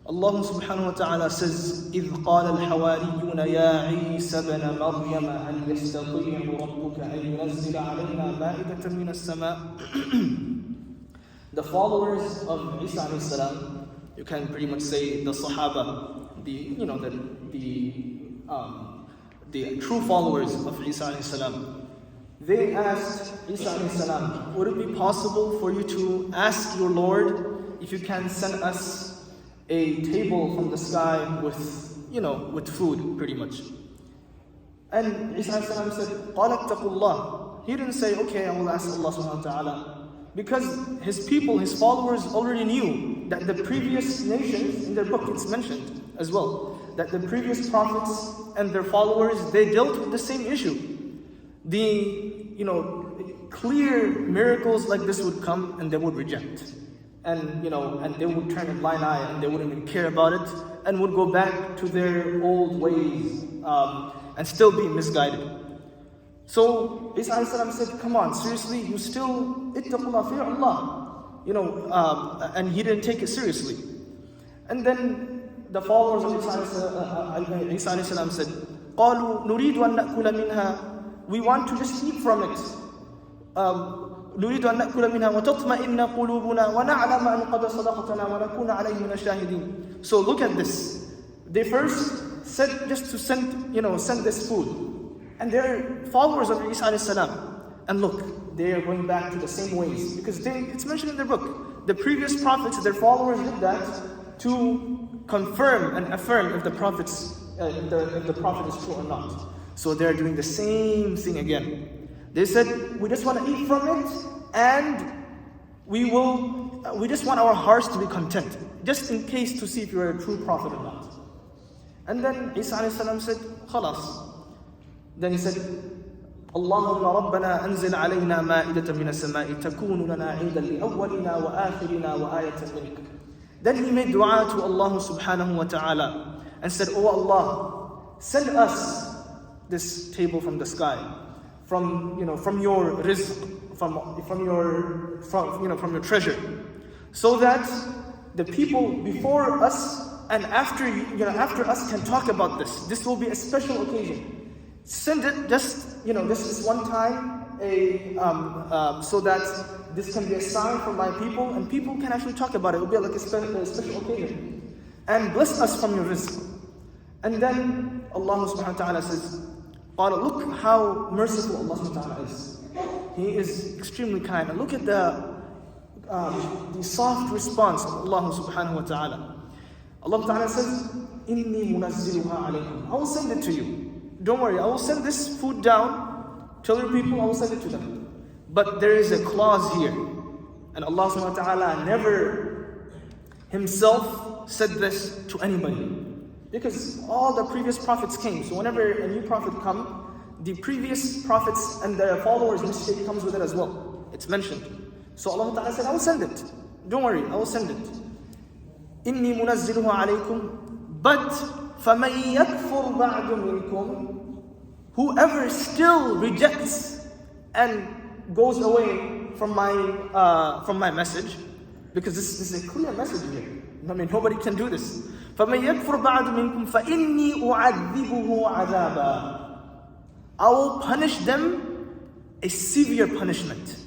Allah subhanahu wa ta'ala says, إِذْ قَالَ الْحَوَارِيُّونَ يَا عِيسَى بْنَ مَرْيَمَ هَلْ يَسْتَطِيعُ رَبُّكَ أَنْ يُنَزِّلَ عَلَيْنَا مَائِدَةً مِنَ السَّمَاءِ. The followers of Isa alayhi salam, you can pretty much say the Sahaba, the true followers of Isa alayhi salam, they asked Isa alayhi salam, would it be possible for you to ask your Lord if you can send us a table from the sky with food, pretty much. And Isa alayhi salam said, قَالَ اتَّقُوا اللَّهِ. He didn't say, okay, I will ask Allah subhanahu wa ta'ala. Because his people, his followers already knew that the previous nations, in their book it's mentioned as well, that the previous prophets and their followers, they dealt with the same issue. Clear miracles like this would come and they would reject. And they would turn a blind eye and they wouldn't even care about it and would go back to their old ways and still be misguided. So Isa alayhi salam said, come on, seriously, you still, ittaqullah, fear Allah. And he didn't take it seriously. And then the followers of Isa alayhi salam said, قَالُوا نُرِيدُ أَن نَأْكُلَ مِنْهَا. We want to just eat from it. نريد أن نأكل منها وتطمئن قلوبنا ونعلم أن قد صدقتنا ونكون عليه من الشاهدين. So look at this. They first said just to send this food. And they're followers of Isa alayhi salam. And look, they are going back to the same ways. Because it's mentioned in their book. The previous prophets, their followers did that to confirm and affirm if the prophet is true or not. So they're doing the same thing again. They said, we just want to eat from it, and we just want our hearts to be content, just in case to see if you're a true prophet or not. And then Isa alayhi salam said, خلاص. Then he said, اللهم ربنا أنزل علينا مائدة من السماء تكون لنا عيدا لأولنا وآخرنا وآية منك. Then he made dua to Allah subhanahu wa ta'ala and said, Oh Allah, send us this table from the sky, from your rizq, from your treasure, so that the people before us and after us can talk about this. This will be a special occasion. Send it just this one time, so that this can be a sign for my people, and people can actually talk about it. It will be like a special occasion. And bless us from your rizq. And then Allah subhanahu wa ta'ala says, look how merciful Allah subhanahu wa ta'ala is. He is extremely kind. And look at the soft response of Allah subhanahu wa ta'ala. Allah ta'ala says, Inni munazziluha alaykum. I will send it to you. Don't worry, I will send this food down. Tell your people, I will send it to them. But there is a clause here. And Allah subhanahu wa ta'ala never himself said this to anybody. Because all the previous prophets came. So whenever a new prophet comes, the previous prophets and their followers' mistake comes with it as well. It's mentioned. So Allah Ta'ala said, I will send it. Don't worry, I will send it. إِنِّي مُنَزِّلُهُ عَلَيْكُمْ. But فَمَنْ يَكْفُرْ بَعْدُ مِنْكُمْ. Whoever still rejects and goes away from my message, because this is a clear message here. Nobody can do this. فَمَنْ يَكْفُرْ بَعْدُ مِنْكُمْ فَإِنِّي أُعَذِّبُهُ عَذَابًا. I will punish them a severe punishment.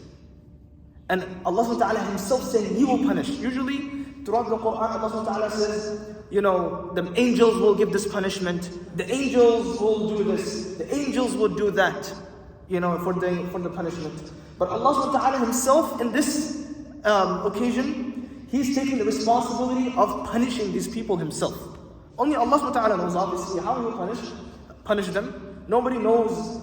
And Allah subhanahu wa ta'ala himself saying He will punish. Usually throughout the Quran, Allah subhanahu wa ta'ala says, the angels will give this punishment, the angels will do this, the angels will do that, for the punishment. But Allah subhanahu wa ta'ala himself in this occasion, He's taking the responsibility of punishing these people himself. Only Allah subhanahu wa ta'ala knows obviously how He will punish them. Nobody knows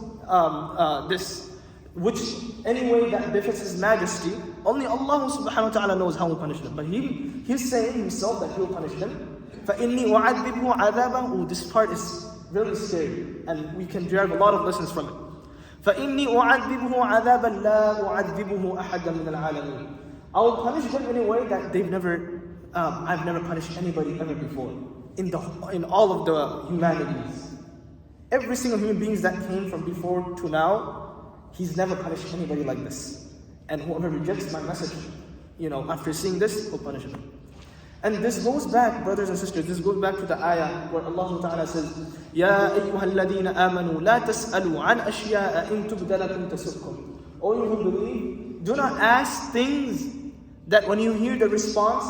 this, which any way that befits His majesty. Only Allah subhanahu wa ta'ala knows how He will punish them. But He's saying Himself that He will punish them. فَإِنِّي أُعَذِّبُهُ عَذَابًا. Oh, this part is very scary, and we can derive a lot of lessons from it. فَإِنِّي أُعَذِّبُهُ عَذَابًا لَا أُعَذِّبُهُ أَحَدًا مِنَ الْعَالَمِينَ. I will punish them in a way that I've never punished anybody ever before in all of the humanities. Every single human beings that came from before to now, He's never punished anybody like this. And whoever rejects my message, after seeing this, will punish them. And this goes back, brothers and sisters, this goes back to the ayah where Allah Ta'ala says, يَا أَيُّهَا الَّذِينَ آمَنُوا لَا تَسْأَلُوا عَنْ أَشْيَاءَ إِن تُبْدَ لَكُمْ تَسُؤْكُمْ. O you who believe, do not ask things that when you hear the response,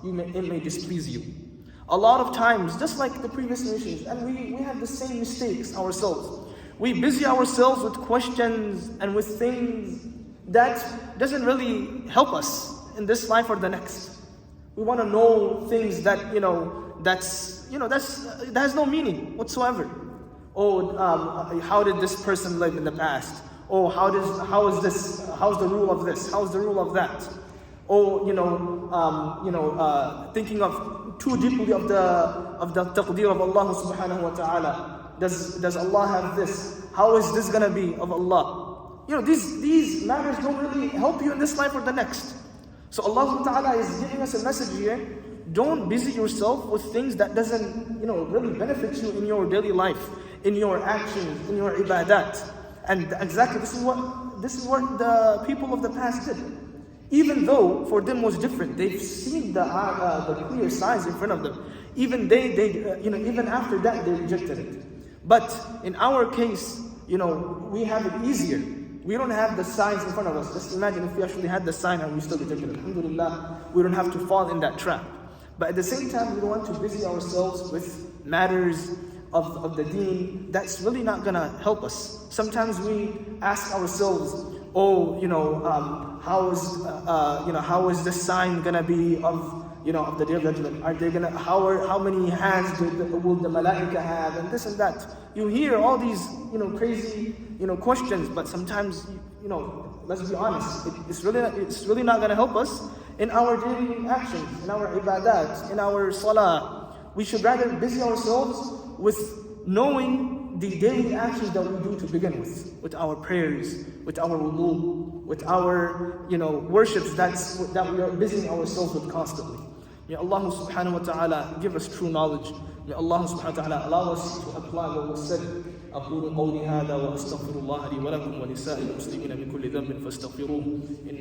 it may displease you. A lot of times, just like the previous nations, and we have the same mistakes ourselves. We busy ourselves with questions and with things that doesn't really help us in this life or the next. We want to know things that that has no meaning whatsoever. Oh, how did this person live in the past? Oh, how's the rule of this? How's the rule of that? Oh, thinking of too deeply of the taqdeer of Allah subhanahu wa ta'ala. Does Allah have this? How is this gonna be of Allah? These matters don't really help you in this life or the next. So Allah Ta'ala is giving us a message here. Don't busy yourself with things that doesn't really benefit you in your daily life, in your actions, in your ibadat. And exactly this is what the people of the past did. Even though for them was different, they've seen the clear signs in front of them. Even even after that they rejected it. But in our case, we have it easier. We don't have the signs in front of us. Just imagine if we actually had the sign and we still rejected it. Alhamdulillah, we don't have to fall in that trap. But at the same time, we don't want to busy ourselves with matters of the deen that's really not gonna help us. Sometimes we ask ourselves, how is this sign gonna be of the day of judgment? Are they gonna how many hands will the malaika have, and this and that? You hear all these crazy questions, but sometimes let's be honest, it's really not gonna help us in our daily actions, in our ibadat, in our salah. We should rather busy ourselves with knowing the daily actions that we do to begin with our prayers, with our wudu, with our worships that we are busying ourselves with constantly. May Allah subhanahu wa ta'ala give us true knowledge. May Allah subhanahu wa ta'ala allow us to apply what was said. أقول قولي هذا وأستغفر الله لي ولكم ولسائر المسلمين من كل ذنب فاستغفروه.